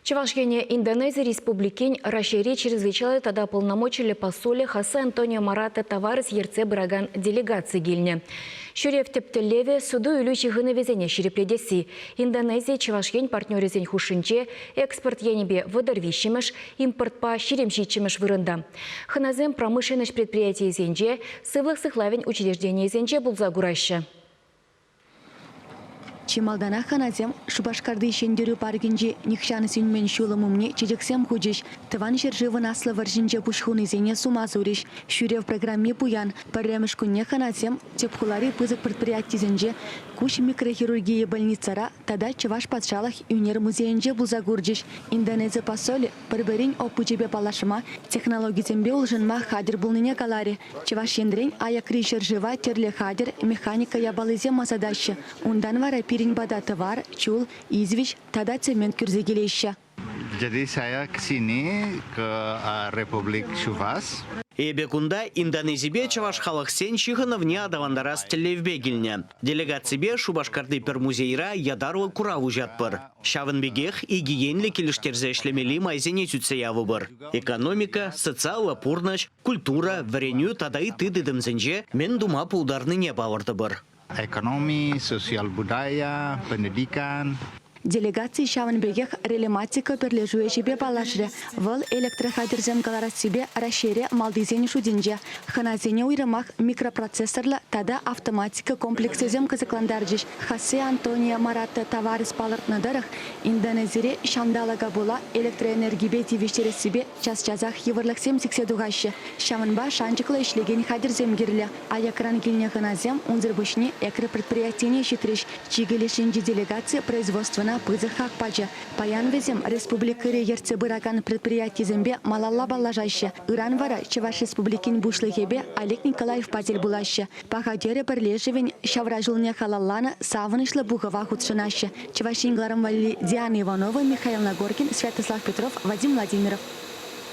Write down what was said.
Чувашгене Индонезии республикин расшири чрезвычайно тогда полномочили посоле Хосе Антонио Марата товарыс ерце браган делегации гильне. Шурев тептелеве суду илючи гынавезене ширепледеси. Индонезия Чувашген партнерезен хушинче экспорт енебе водорвищемеш, импорт по ширемщичемеш вырында. Ханазем промышленность предприятий зенже, сывлых сыхлавень учреждений зенже булзагурайшы. Чималдана ханазем Шубашкарды шендерю паргинже нихшаны синмен шулымумне чечексем худиш. Тыван жерживын аслы варжинже пушхуны зене сумазуриш. Шюре в программе буян. Парремеш кунне ханазем тепхулары пызык предприятий зенже куш микрохирургии больницара тада Чуваш патшалах юнер музейнже булзагурдиш. Индонезия посоле парберин опучебе палашыма технологии зембе улжынма хадер булныне калари. Чуваш ендрень аякри жержива терле хадер механика ябалызе масадаща. Ундан вара пирин бада товар, чул, извич, тада цемент кюрзегелеща. Jadi saya kesini ke Republik Chuvas. Эбекунда Индонезибе Чаваш халахсен чихановне адавандарас телевбегильне. Делегациябе Шубашкарды пермузейра ядарва кураву жатпыр. Шавынбегех и гиенлі келіштерзе ішлемели майзене түтсеявы бір. Экономика, социал пурнаш, культура, вареню тадай тыдыдымзенже мен дума пулдарны не бавырды бір. Ekonomi, sosial budaya, pendidikan. Делегации Шаванбегех релематика перлежуешебе палашре. Вол электрохадерзем галарасибе расшире малдизень шудинже. Ханазене уйрамах микропроцессорла тада автоматика комплексезем казакландарджиш. Хосе Антонио Марата товарис палыртнадарах Индонезире шандалага була электроэнергибе тивиштересибе час-часах еврлаксем сикседугаще. Шаванба шанчыкла ишлеген хадерзем гирле. Аякран гильне ханазем унзырбышни экре предприятийне щитриш. Чигелешинджи делегации производствена пызыхак пача. Паян везем республикаре ерце быраган предприятий зембе малалла баллажаще. Иран вара Чуваш республикин бушлыхебе Олег Николаев патель булаще. Пахадере перлежевень шавражулне халаллана савынышлы бугова худшынаще. Чувашингларам вали Диана Иванова, Михаил Нагоркин, Святослав Петров, Вадим Владимиров.